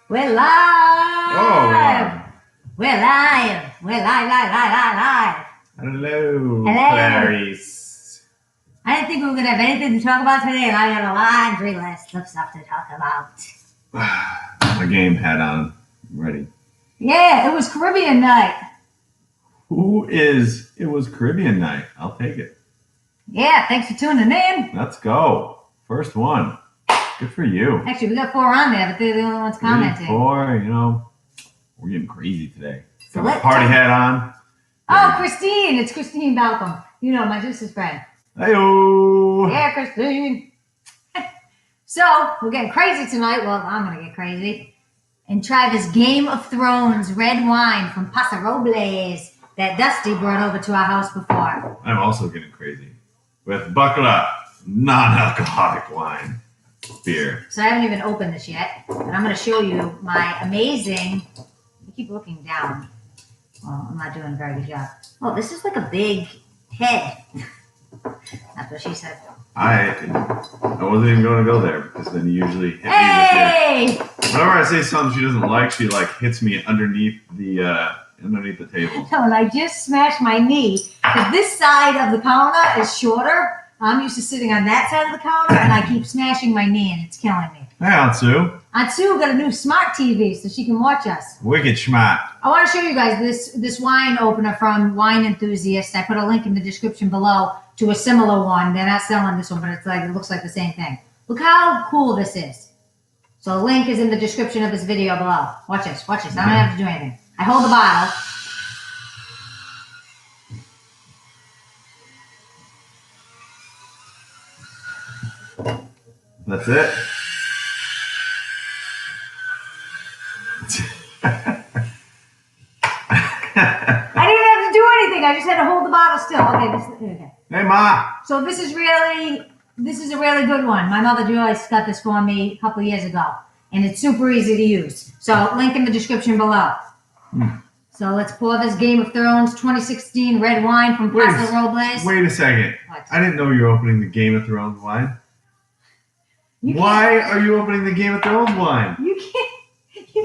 We're live! Oh, We're live! We're live! hello, Hello. Clarice. I didn't think we were going to have anything to talk about today, and I got a laundry list of stuff to talk about. My game hat on, ready. Yeah, it was Caribbean night. It was Caribbean night. I'll take it. Yeah, thanks for tuning in. Let's go. First one. Good for you. Actually, we got 4 on there, but they're the only ones commenting. 4, we're getting crazy today. So Got my party hat on. Oh, Christine. It's Christine Balcom. You know, my sister's friend. Hey-o. Yeah, Christine. So, we're getting crazy tonight. Well, I'm going to get crazy. And try this Game of Thrones red wine from Paso Robles that Dusty brought over to our house before. I'm also getting crazy with Buckler Non-Alcoholic Wine beer. So I haven't even opened this yet. And I'm going to show you my amazing... I keep looking down. Well, I'm not doing a very good job. Oh, this is like a big head. That's what she said. I wasn't even going to go there because then you usually hit me with Hey! whenever I say something she doesn't like, she hits me underneath the table. No, and I just smashed my knee because this side of the counter is shorter. I'm used to sitting on that side of the counter, and I keep smashing my knee, and it's killing me. Hey, Aunt Sue. Aunt Sue got a new smart TV, so she can watch us. Wicked schmat. I want to show you guys this wine opener from Wine Enthusiast. I put a link in the description below to a similar one. They're not selling this one, but it looks like the same thing. Look how cool this is. So the link is in the description of this video below. Watch this. I don't have to do anything. I hold the bottle. That's it. I didn't have to do anything. I just had to hold the bottle still. Okay. Hey, Ma. So this is a really good one. My mother Joyce got this for me a couple years ago, and it's super easy to use. So link in the description below. So let's pour this Game of Thrones 2016 red wine from Paso Robles. Wait a second. What? I didn't know you were opening the Game of Thrones wine. Why are you opening the Game of Thrones wine? You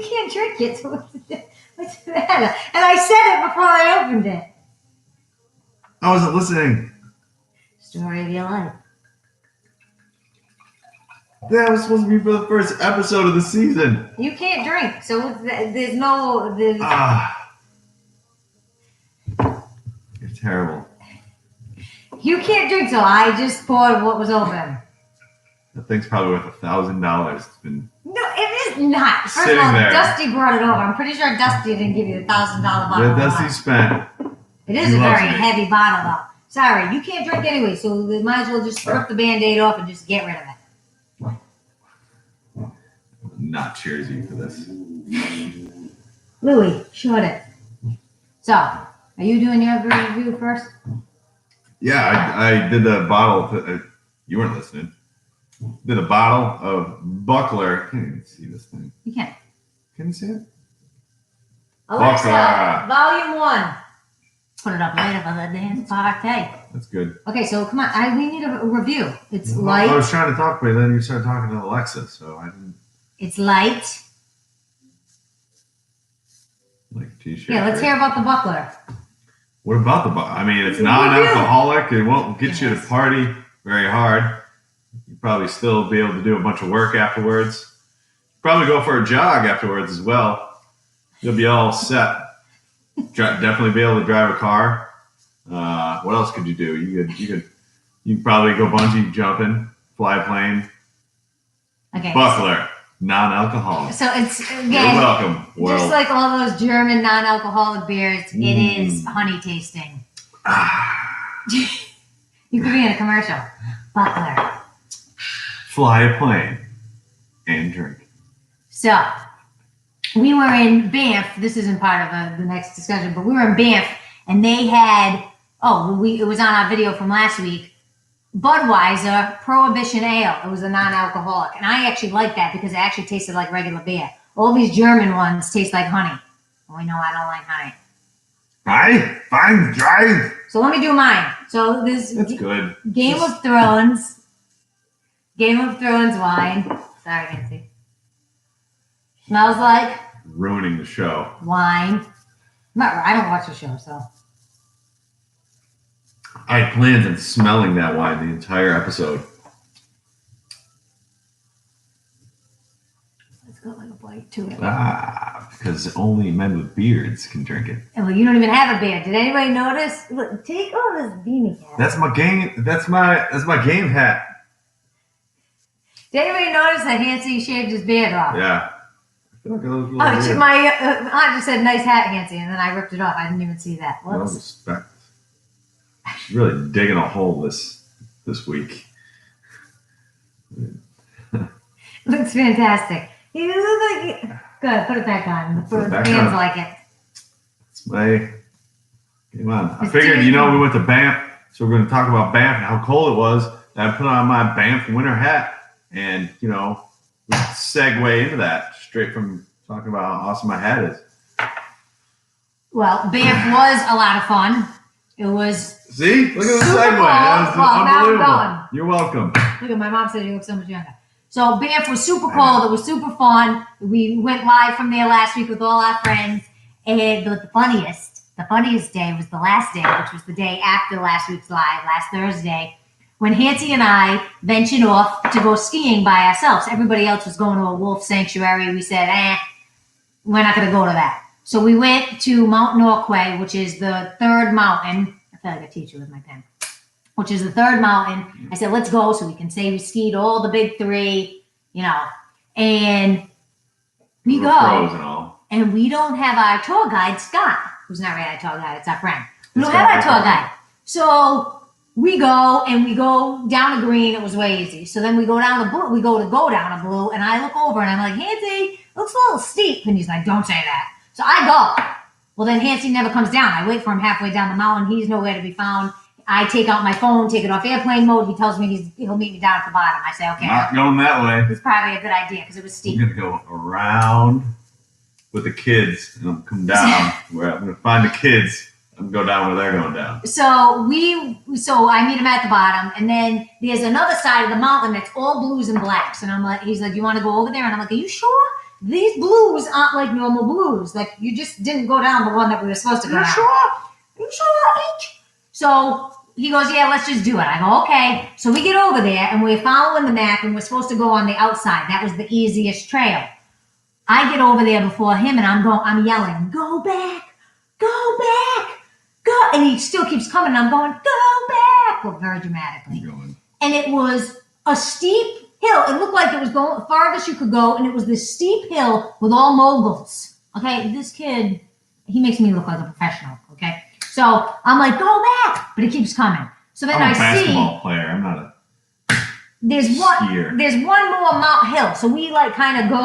can't drink it. So what's the matter? And I said it before I opened it. I wasn't listening. Story of your life. That was supposed to be for the first episode of the season. You can't drink, so there's You're terrible. You can't drink, so I just poured what was open. That thing's probably worth $1,000. It's been No, it is not. First sitting of all, there. Dusty brought it over. I'm pretty sure Dusty didn't give you the $1,000 bottle. Yeah, Dusty spent. It is He a loves very me. heavy bottle, though. Sorry, you can't drink anyway, so we might as well just rip the Band-Aid off and just get rid of it. Not cheers you for this. Louie, short it. So, are you doing your review first? Yeah, I did the bottle. You weren't listening. Did a bottle of Buckler. I can't even see this thing. You can. Can you see it? Alexa, Buckler. Volume 1. Put it up later for the dance party. That's good. Okay, so come on. We need a review. It's Well, light. I was trying to talk, but then you started talking to Alexa, so I didn't It's light. like a t-shirt. Yeah, let's hear about the Buckler. What about the bottle? I mean, it's non-alcoholic. It won't get you to party very hard. You'll probably still be able to do a bunch of work afterwards. Probably go for a jog afterwards as well. You'll be all set. Definitely be able to drive a car. What else could you do? You could probably go bungee jumping, fly a plane. Okay. Buckler, non-alcoholic. So it's, again, You're welcome, world. just like all those German non-alcoholic beers, it is honey tasting. You could be in a commercial. Buckler. Fly a plane and drink. So, we were in Banff. This isn't part of the next discussion, but we were in Banff, and they had, it was on our video from last week, Budweiser Prohibition Ale. It was a non-alcoholic, and I actually liked that because it actually tasted like regular beer. All these German ones taste like honey. And we know I don't like honey. Fine, drive. So let me do mine. So this That's good. Game of Thrones wine. Sorry, Nancy. Smells like ruining the show. wine. I don't watch the show, so. I had plans on smelling that wine the entire episode. Let's go like a bite to it. Because only men with beards can drink it. And well, you don't even have a beard. Did anybody notice? Look, take off this beanie cap. That's my game. That's my game hat. Did anybody notice that Hansi shaved his beard off? Yeah. I feel like I look a little Oh, weird. my aunt just said, "Nice hat, Hansi," and then I ripped it off. I didn't even see that. No Whoops. respect. She's really digging a hole this week. Looks fantastic. You look like good. Put it back on. The back fans on. like it. It's my come on. I It's figured, too- we went to Banff, so we're going to talk about Banff and how cold it was. And I put on my Banff winter hat, and we segue into that straight from talking about how awesome my hat is. Well, Banff was a lot of fun. It was. See, look at the Super segue. Bowl. That was Well, now I'm unbelievable. going. You're welcome. Look at my mom said you look so much younger. So Banff was super cold. It was super fun. We went live from there last week with all our friends. And the funniest day was the last day, which was the day after last week's live, last Thursday, when Hansi and I ventured off to go skiing by ourselves. Everybody else was going to a wolf sanctuary. We said, we're not going to go to that. So we went to Mount Norquay, which is the third mountain. I feel like a teacher with my pen. Which is the third mountain. I said, let's go so we can say we skied all the big three, and we Little pros go. and all. And we don't have our tour guide, Scott, who's not really our tour guide, it's our friend. We don't Scott, have our tour guide. So we go down a green. It was way easy. So then we go down the blue. We go down a blue, and I look over and I'm like, Hansi, looks a little steep. And he's like, don't say that. So I go. Well, then Hansi never comes down. I wait for him halfway down the mountain. He's nowhere to be found. I take out my phone, take it off airplane mode. He tells me he'll meet me down at the bottom. I say, okay. Not going that way. It's probably a good idea because it was steep. I'm going to go around with the kids, and I'm come down where I'm going to find the kids and go down where they're going down. So I meet him at the bottom, and then there's another side of the mountain that's all blues and blacks. And he's like, you want to go over there? And I'm like, are you sure? These blues aren't like normal blues. Like you just didn't go down the one that we were supposed to go down. Are you sure? So he goes, yeah, let's just do it. I go, okay. So we get over there, and we're following the map, and we're supposed to go on the outside. That was the easiest trail. I get over there before him, and I'm yelling, go back, go. And he still keeps coming, and I'm going, go back. Well, very dramatically. And it was a steep hill. It looked like it was going farthest you could go, and it was this steep hill with all moguls. Okay, this kid, he makes me look like a professional, okay? So I'm like, go back, but he keeps coming. So then I'm a basketball player. I'm not a skier. There's one more Mount Hill. So we kind of go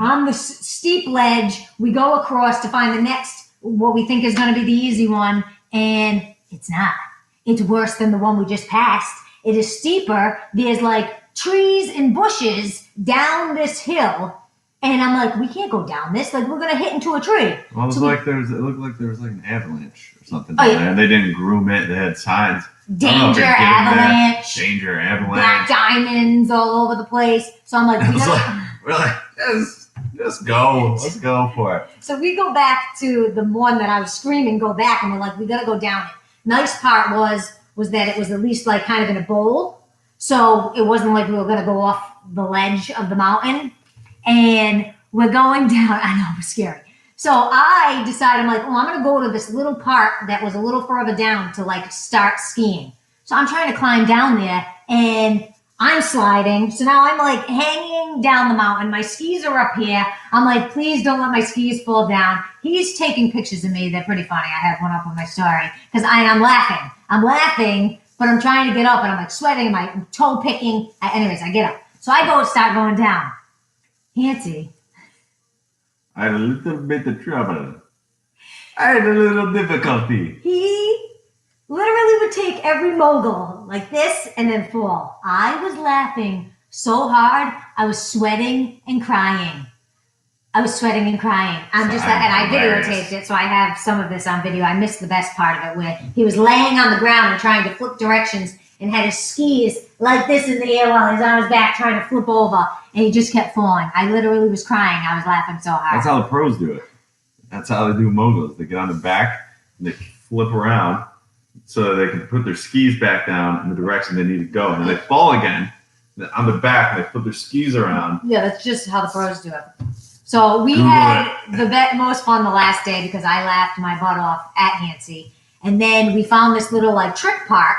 on the steep ledge. We go across to find the next, what we think is going to be the easy one. And it's not. It's worse than the one we just passed. It is steeper. There's trees and bushes down this hill. And I'm like, we can't go down this. We're going to hit into a tree. Well, it looked like there was an avalanche or something. Oh, down yeah. there. They didn't groom it. They had signs. Danger, avalanche. Danger, avalanche. Black diamonds all over the place. So I'm like, we're like, just go. Let's go for it. So we go back to the one that I was screaming, go back, and we're like, we got to go down it. Nice part was that it was at least kind of in a bowl. So it wasn't like we were going to go off the ledge of the mountain. And we're going down. I know, it was scary. So I decided, I'm like, I'm going to go to this little part that was a little further down to start skiing. So I'm trying to climb down there, and I'm sliding. So now I'm hanging down the mountain. My skis are up here. I'm like, please don't let my skis fall down. He's taking pictures of me. They're pretty funny. I have one up on my story because I'm laughing. I'm laughing, but I'm trying to get up, and I'm sweating, and my toe picking. Anyways, I get up. So I start going down. Hansi. I had a little bit of trouble. I had a little difficulty. He literally would take every mogul like this and then fall. I was laughing so hard, I was sweating and crying. I'm just and I videotaped it, so I have some of this on video. I missed the best part of it where he was laying on the ground and trying to flip directions, and had his skis like this in the air while he's on his back trying to flip over, and he just kept falling. I literally was crying. I was laughing so hard. That's how the pros do it. That's how they do moguls. They get on the back and they flip around so they can put their skis back down in the direction they need to go, and then they fall again on the back and they flip their skis around. Yeah, that's just how the pros do it. So we had the most fun the last day because I laughed my butt off at Hancy. And then we found this little like trick park.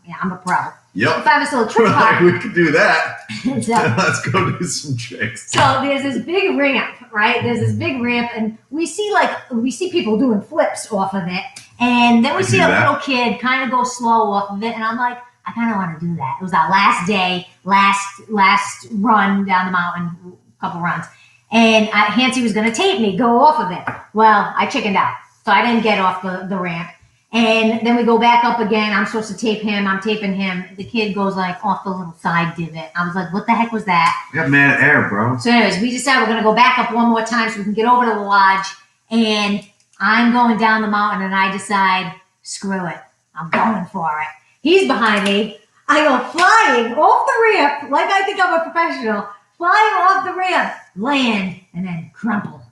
Yeah, I'm a pro. Yep. We found this little trick We're park. like, we could do that. So, Let's go do some tricks. so there's this big ramp, right? There's this big ramp, and we see people doing flips off of it. And then we see a little kid kind of go slow off of it, and I'm like, I kind of want to do that. It was our last day, last run down the mountain, couple runs. And Hancy was going to tape me, go off of it. Well, I chickened out, so I didn't get off the ramp. And then we go back up again. I'm supposed to tape him. I'm taping him. The kid goes like off the little side divot. I was like, what the heck was that? We got mad air, bro. So anyways, we decided we're going to go back up one more time so we can get over to the lodge. And I'm going down the mountain, and I decide, screw it. I'm going for it. He's behind me. I go flying off the ramp like I think I'm a professional. Flying off the ramp, land, and then crumple.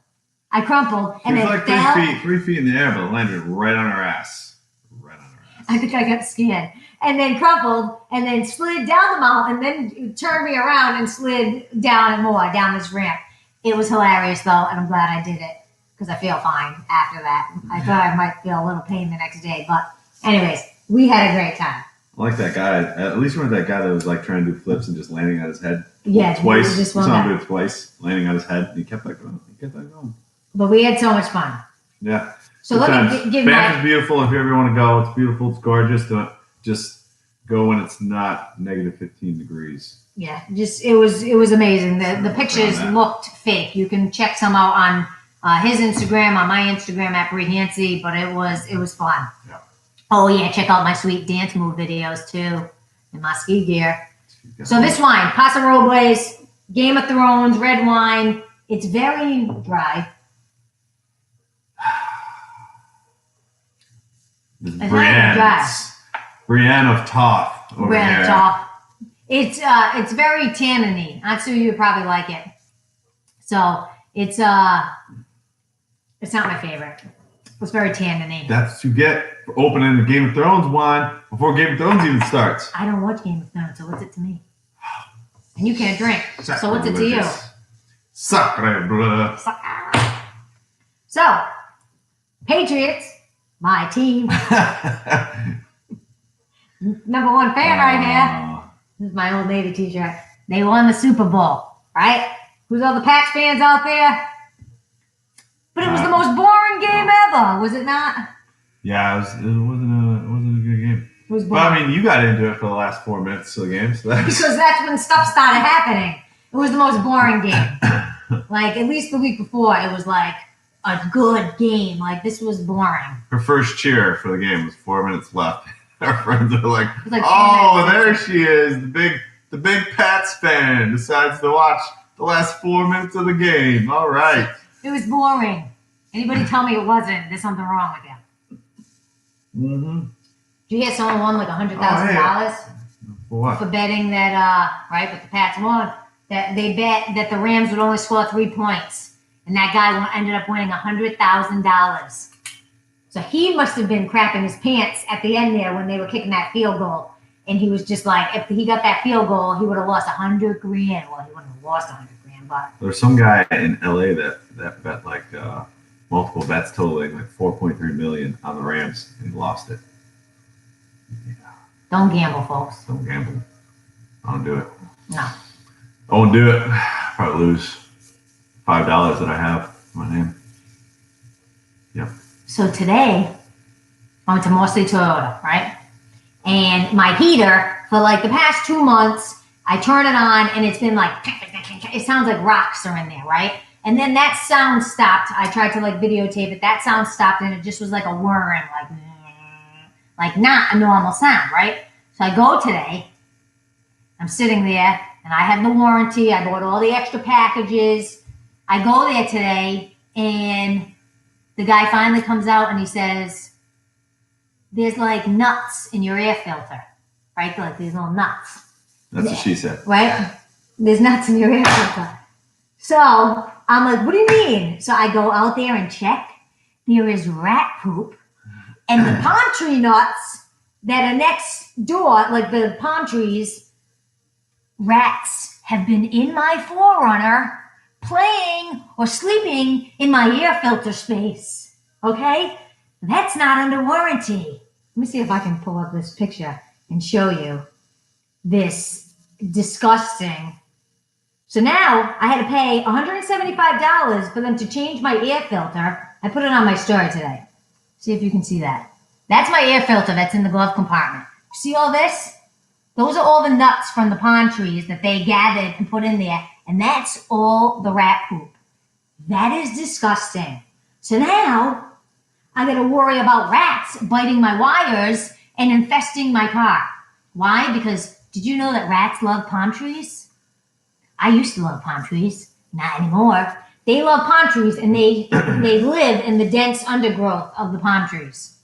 I crumpled and then like fell. 3 feet in the air, but landed right on our ass. Right on our ass. I think I got scared. And then crumpled and then slid down the mountain and then turned me around and slid down and more down this ramp. It was hilarious though, and I'm glad I did it because I feel fine after that. I thought I might feel a little pain the next day, but anyways, we had a great time. I like that guy. At least we're that guy that was like trying to do flips and just landing on his head. Yeah, twice. Just we one saw guy. him do it twice, landing on his head. And he kept that going. But we had so much fun. Yeah. So let me give Banff is beautiful. If you ever want to go, it's beautiful. It's gorgeous. Don't just go when it's not negative 15 degrees. Yeah, just it was amazing. The pictures looked fake. You can check some out on his Instagram, on my Instagram at Brie Hancy, but it was fun. Yeah. Oh yeah, check out my sweet dance move videos too, and my ski gear. So this wine, Paso Robles, Game of Thrones, red wine. It's very dry. This is It's not even dry. Brienne of Toth over Red here. top. It's very tanniny. Atsu, you would probably like it. So it's not my favorite. It's very tanniny. That's what you get for opening the Game of Thrones wine before Game of Thrones even starts. I don't watch Game of Thrones, so what's it to me? And you can't drink. So what's it to you? Sacre bleu. So, Patriots, my team. Number one fan right here. This is my Old Navy t-shirt. They won the Super Bowl, right? Who's all the Pats fans out there? But it was the most boring game ever, was it not? Yeah, it wasn't a good game. It was But boring. I mean, you got into it for the last 4 minutes of the game, so that's Because that's when stuff started happening. It was the most boring game. Like, at least the week before, it was like a good game. Like, this was boring. her first cheer for the game was 4 minutes left. Our friends are like, was like "Oh, 10 there minutes. she is, the big Pats fan decides to watch the last 4 minutes of the game." All right. It was boring. Anybody tell me it wasn't? There's something wrong with you. Mm-hmm. Did you hear someone won like $100,000 For what? for betting that, right, but the Pats won, that they bet that the Rams would only score 3 points. And that guy ended up winning $100,000. So he must have been crapping his pants at the end there when they were kicking that field goal. And he was just like, if he got that field goal, he would have lost $100,000. Well, he wouldn't have lost $100,000, but There's some guy in LA that bet like multiple bets totaling like 4.3 million on the Rams and he lost it. don't gamble, folks. Don't gamble. I don't do it. No. I won't do it. Probably lose $5 that I have in my name. Yep. So today, I went to Mostly Toyota, right? And my heater, for like the past 2 months, I turn it on and it's been like, it sounds like rocks are in there, right? And then that sound stopped. I tried to like videotape it. That sound stopped and it just was like a whirring, like not a normal sound, right? So I go today, I'm sitting there and I have the warranty. I bought all the extra packages. I go there today and the guy finally comes out and he says, "There's like nuts in your air filter." right? Like these little nuts. That's what she said. Right? There's nuts in your air filter. So I'm like, what do you mean? So I go out there and check. There is rat poop. And the palm tree nuts that are next door, like the palm trees, rats have been in my Forerunner playing or sleeping in my air filter space. Okay? That's not under warranty. Let me see if I can pull up this picture and show you this disgusting. So now I had to pay $175 for them to change my air filter. I put it on my story today. See if you can see that. That's my air filter that's in the glove compartment. See all this? Those are all the nuts from the palm trees that they gathered and put in there. And that's all the rat poop. That is disgusting. So now I got to worry about rats biting my wires and infesting my car. Why? Because did you know that rats love palm trees? I used to love palm trees. Not anymore. They love palm trees and they live in the dense undergrowth of the palm trees.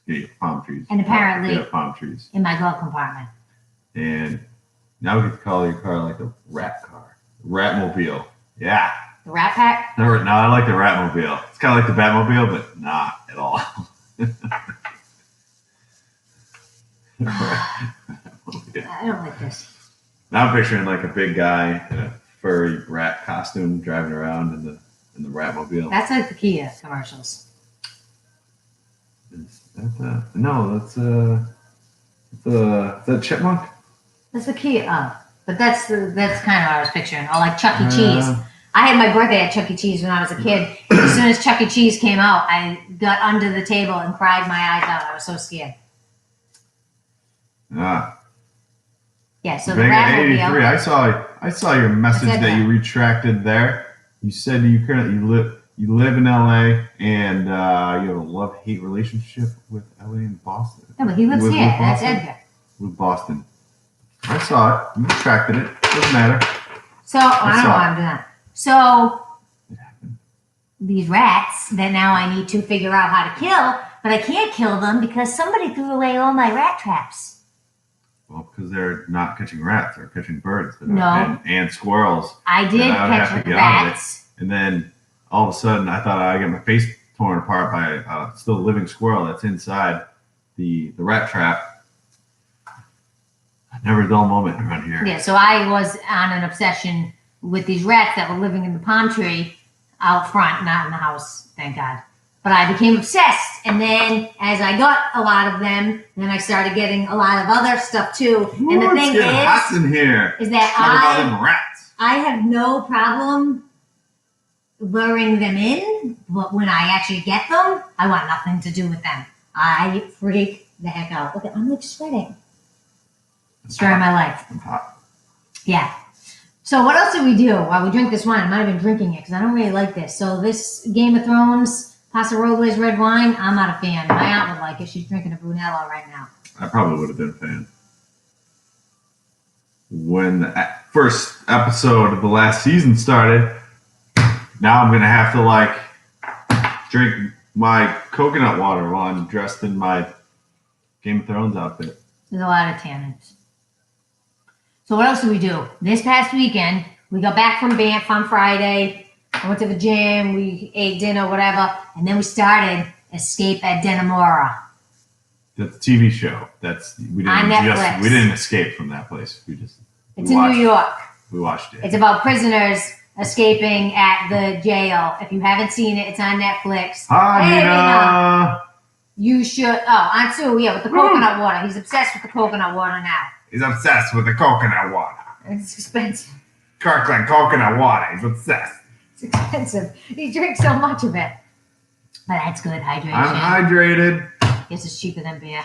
Yeah, palm trees. And apparently palm trees. In my glove compartment. And now we get to call your car like a rat car. Ratmobile. Yeah. The Rat Pack? No, I like the Ratmobile. It's kind of like the Batmobile, but not at all. I don't like this. Now I'm picturing like a big guy in a furry rat costume driving around in the Ratmobile. That's like the Kia commercials. Is that no, that's the chipmunk. That's the Kia. Oh, but that's kind of what I was picturing. Or like Chuck E. Cheese. I had my birthday at Chuck E. Cheese when I was a kid. As soon as Chuck E. Cheese came out, I got under the table and cried my eyes out. I was so scared. Yeah, so the Ratmobile. I saw your message that you retracted there. You said you live in LA and you have a love-hate relationship with LA and Boston. No, but he lives here. That's Edgar. With Boston. I saw it. You retracted it. Doesn't matter. So I don't know why I'm doing that. So these rats that now I need to figure out how to kill, but I can't kill them because somebody threw away all my rat traps. Well, because they're not catching rats, they're catching birds. No. And squirrels. I did catch rats. And then all of a sudden, I thought I got my face torn apart by a still living squirrel that's inside the rat trap. Never a dull moment around here. Yeah, so I was on an obsession with these rats that were living in the palm tree out front, not in the house, thank God. But I became obsessed, and then as I got a lot of them, then I started getting a lot of other stuff too. Ooh, and the thing it's hot in here. Is that Talk about them rats. I have no problem luring them in, but when I actually get them, I want nothing to do with them. I freak the heck out. Look, I'm like sweating. Story of my life. I'm hot. Yeah. So what else did we do while we drink this wine? I'm not even drinking it because I don't really like this. So this Game of Thrones, Paso Robles red wine, I'm not a fan. My aunt would like it. She's drinking a Brunello right now. I probably would have been a fan. When the first episode of the last season started, now I'm going to have to drink my coconut water while I'm dressed in my Game of Thrones outfit. There's a lot of tannins. So what else did we do? This past weekend, we got back from Banff on Friday. I went to the gym. We ate dinner, whatever. And then we started Escape at Dannemora. That's a TV show. We didn't escape from that place. It's in New York. We watched it. It's about prisoners escaping at the jail. If you haven't seen it, it's on Netflix. Hi, Nina. You should. Oh, Ansu, with the coconut water. He's obsessed with the coconut water now. He's obsessed with the coconut water. It's expensive. Kirkland coconut water. He's obsessed. It's expensive. He drinks so much of it. But that's good hydration. I'm hydrated. This is cheaper than beer.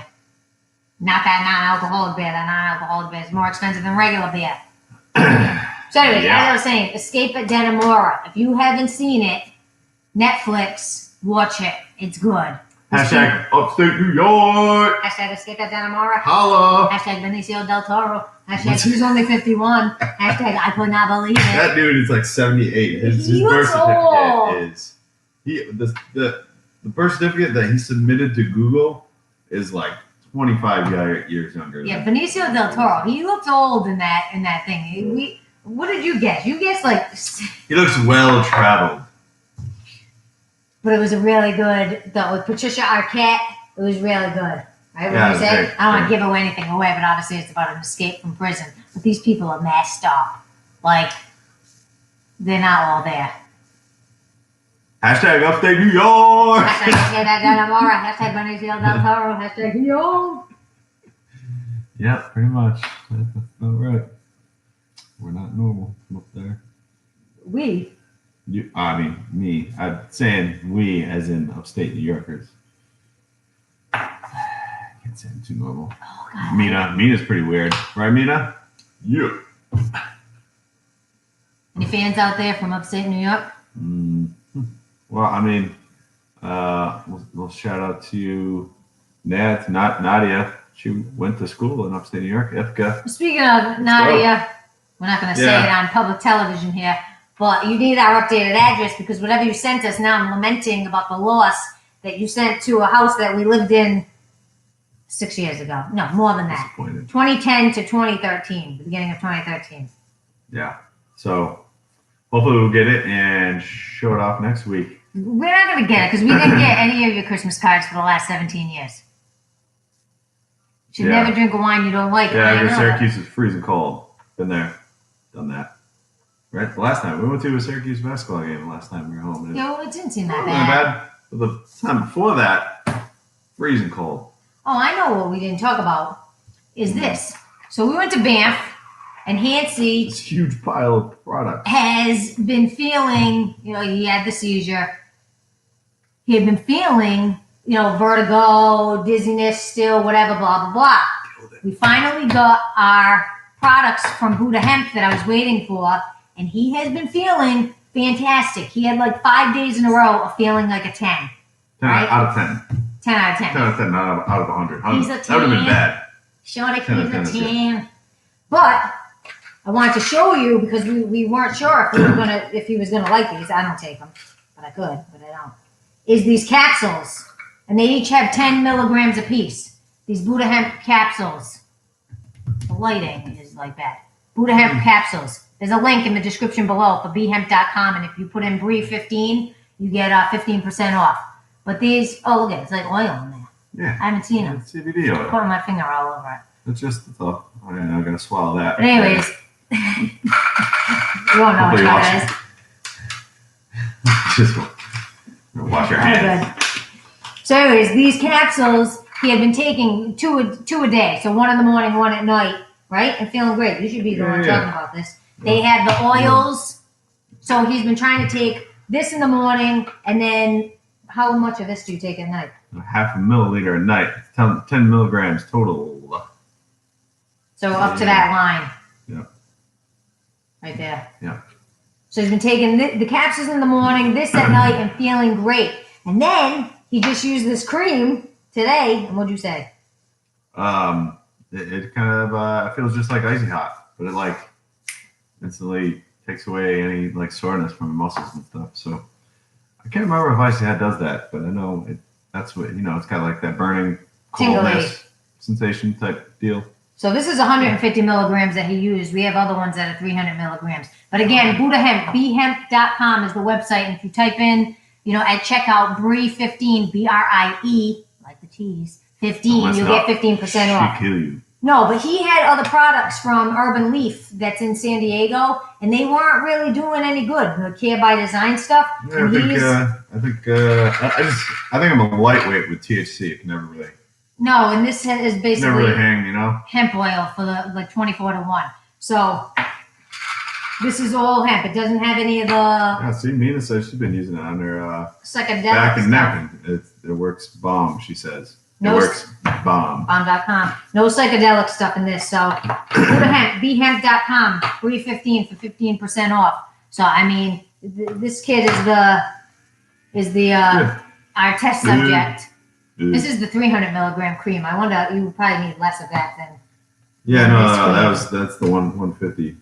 Not that non-alcoholic beer. That non-alcoholic beer is more expensive than regular beer. So anyways, as I was saying, Escape at Dannemora. If you haven't seen it, Netflix, watch it. It's good. Hashtag upstate New York. Hashtag Escape at Dannemora. Holla. Hashtag Benicio del Toro. Hashtag he's only 51. Hashtag I could not believe it. That dude is like 78. His birth certificate is the birth certificate that he submitted to Google is like 25 years younger. Yeah, Benicio del Toro. He looks old in that thing. What did you guess? You guessed like. He looks well traveled. But it was a really good though with Patricia Arquette. It was really good. Right? Yeah, What you say? great, I don't want to give anything away, but obviously it's about an escape from prison. But these people are messed up. Like they're not all there. Hashtag update New York. Hashtag Dannemora. Hashtag Benicio del Toro. Hashtag New York. Yeah, pretty much. That's about right. We're not normal up there. We. Me. I'm saying we as in upstate New Yorkers. Can't say I'm too normal. Oh, God. Mina's pretty weird. Right, Mina? Yeah. Any fans out there from upstate New York? Well, I mean, we'll shout out to Nadia. She went to school in upstate New York, Ithaca. Speaking of Nadia, we're not going to say it on public television here, but you need our updated address because whatever you sent us, now I'm lamenting about the loss that you sent to a house that we lived in 6 years ago. No, more than that. 2010 to 2013, the beginning of 2013. Yeah. So hopefully we'll get it and show it off next week. We're not going to get it because we didn't get any of your Christmas cards for the last 17 years. You should never drink a wine you don't like. Yeah, Syracuse is freezing cold. Been there, done that. Right? The last time we went to a Syracuse basketball game. The last time we were home. Yeah, well, it didn't seem that bad. But the time before that, freezing cold. Oh, I know what we didn't talk about. Is this? So we went to Banff, and Hancy, this huge pile of product, has been feeling. He had the seizure. He had been feeling. Vertigo, dizziness, still, whatever, blah, blah, blah. We finally got our products from Buddha Hemp that I was waiting for, and he has been feeling fantastic. He had like 5 days in a row of feeling like a 10. 10 out of 10. 10 out of 10. 10 out of 10, not out of 100. He's a 10. That would have been bad. Showing he's a 10. But I wanted to show you because we weren't sure if he was gonna like these. I don't take them, but I could, but I don't. Is these capsules. And they each have 10 milligrams apiece. These Buddha Hemp capsules. The lighting is like that. Buddha Hemp capsules. There's a link in the description below for bhemp.com. And if you put in BRIE15, you get 15% off. But these, look at it. It's like oil in there. Yeah. I haven't seen them. It's CBD oil. Putting my finger all over it. It's just, oh, yeah, I'm going to swallow that. But anyways, you won't know what that is. Just wash your hands. Good. So anyways, these capsules he had been taking two a day. So one in the morning, one at night, right? And feeling great. You should be the one talking about this. They had the oils. So he's been trying to take this in the morning, and then how much of this do you take at night? Half a milliliter a night. 10 milligrams total. So up to that line. Yeah. Right there. Yeah. So he's been taking the capsules in the morning, this at night, and feeling great. And then he just used this cream today. And what'd you say? It kind of feels just like icy hot, but it instantly takes away any soreness from the muscles and stuff. So I can't remember if icy hot does that, but I know that's what it's kind of like that burning coldness sensation type deal. So this is 150 milligrams that he used. We have other ones that are 300 milligrams. But again, Buddha Hemp, bhemp.com is the website. And if you type in, at checkout, BRIE15, BRIE, like the cheese, 15, you'll get 15% off. She'll kill you. No, but he had other products from Urban Leaf that's in San Diego, and they weren't really doing any good. The Care by Design stuff. Yeah, I think I'm a lightweight with THC. It can never really. No, and this is basically never really hang, hemp oil for the 24 to 1. So this is all hemp. It doesn't have any of the. Yeah, see, Mina says she's been using it on her psychedelic back and stuff. neck. It works bomb, she says. No, it works bomb. Bomb.com. No psychedelic stuff in this. So Buddha Hemp, bhemp.com, BRIE15 for 15% off. So I mean, this kid is our test subject. This is the 300 milligram cream. I wonder, you would probably need less of that than. Yeah, no, that's the 150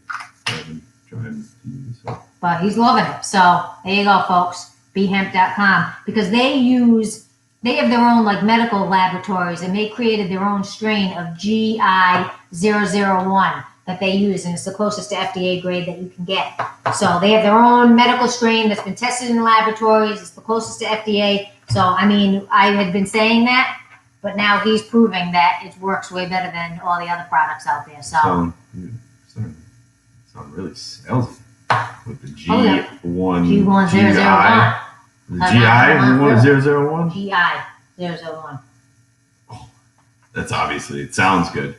I've been trying to use. So. But he's loving it. So there you go, folks. bhemp.com, because they use They have their own like medical laboratories, and they created their own strain of GI001 that they use, and it's the closest to FDA grade that you can get. So they have their own medical strain that's been tested in the laboratories. It's the closest to FDA. So I mean, I had been saying that, but now he's proving that it works way better than all the other products out there. So sound really salesy with the G1 G1001. The GI001? GI001. Oh, that's obviously, it sounds good.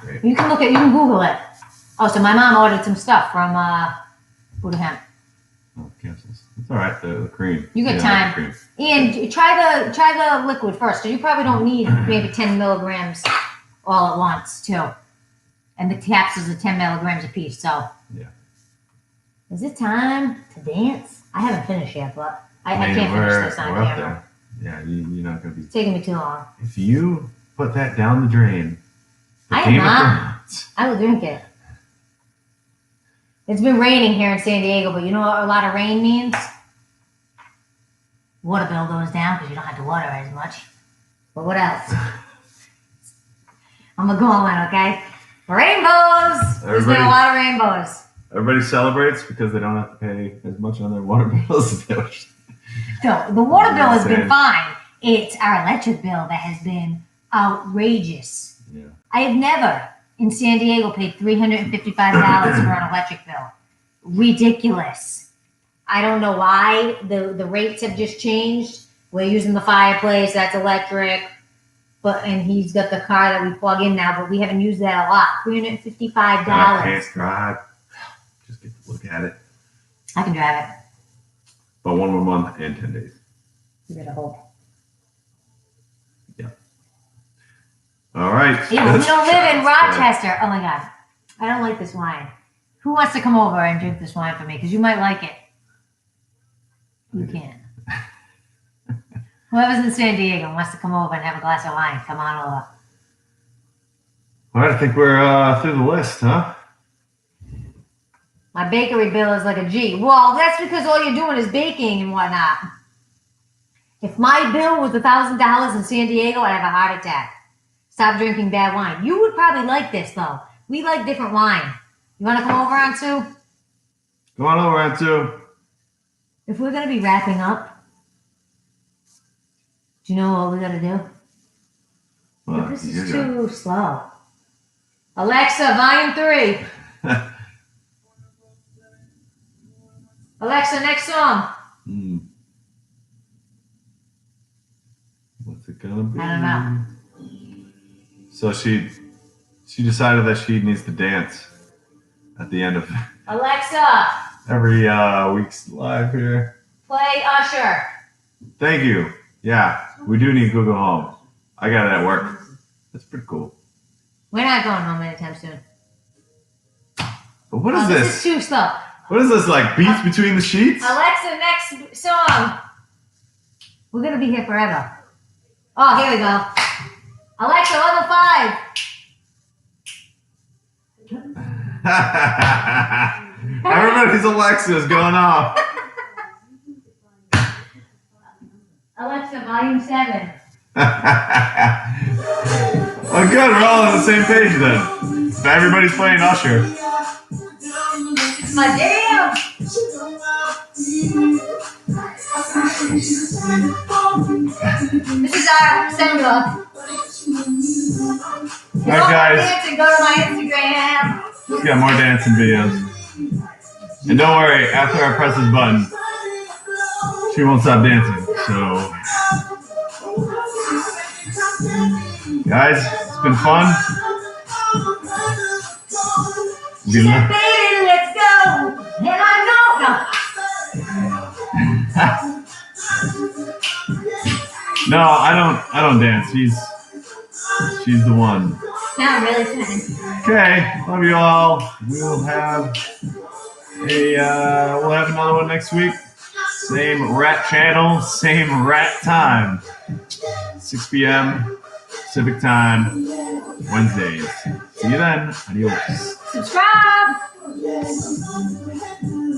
Great. You can Google it. Oh, so my mom ordered some stuff from Buddha Hemp. Oh, capsules. It's all right, the cream. You got time. And try the liquid first, because you probably don't need maybe 10 milligrams all at once, too. And the capsules are 10 milligrams a piece, so. Yeah. Is it time to dance? I haven't finished yet, but I can't finish this on camera. Yeah, you're not going to be. It's taking me too long. If you put that down the drain, I am not. I will drink it. It's been raining here in San Diego, but you know what a lot of rain means? Water bill goes down because you don't have to water as much. But what else? I'm going to go on, okay? Rainbows! There's been a lot of rainbows. Everybody celebrates because they don't have to pay as much on their water bills. So the water bill has been fine. It's our electric bill that has been outrageous. Yeah. I have never in San Diego paid $355 for an electric bill. Ridiculous. I don't know why. The rates have just changed. We're using the fireplace, that's electric. And he's got the car that we plug in now, but we haven't used that a lot. $355. I can't drive. Just get to look at it. I can drive it. But 1 more month and 10 days. You better hope. Yeah. All right. Yeah, we don't live in Rochester. Oh my God. I don't like this wine. Who wants to come over and drink this wine for me? Because you might like it. You can. Whoever's in San Diego wants to come over and have a glass of wine, come on over. All right, I think we're through the list, huh? My bakery bill is like a G. Well, that's because all you're doing is baking and whatnot. If my bill was $1,000 in San Diego, I'd have a heart attack. Stop drinking bad wine. You would probably like this, though. We like different wine. You want to come over, Aunt Sue? Come on over, Aunt Sue. If we're going to be wrapping up, do you know what we got to do? Well, this is too slow. Alexa, volume 3. Alexa, next song. What's it gonna be? I don't know. So she decided that she needs to dance at the end of Alexa, every week's live here. play Usher. Thank you. Yeah, we do need Google Home. I got it at work. That's pretty cool. We're not going home anytime soon. But what is this? This is too slow. What is this, like Beats Between the Sheets? Alexa, next song. We're going to be here forever. Oh, here we go. Alexa, level 5. Everybody's Alexa's going off. Alexa, volume 7. Oh, good. We're all on the same page then. So everybody's playing Usher. It's my jam. This is our send-off. All right, guys. Dancing, go to my Instagram. We've got more dancing videos. And don't worry, after I press this button, she won't stop dancing. So, guys, it's been fun. She said, baby, let's go. And I know. No, I don't dance. She's the one. Not really fun. Okay, love you all. We'll have another one next week. Same rat channel, same rat time. 6 p.m. Pacific time, Wednesdays. See you then. Adios. Subscribe.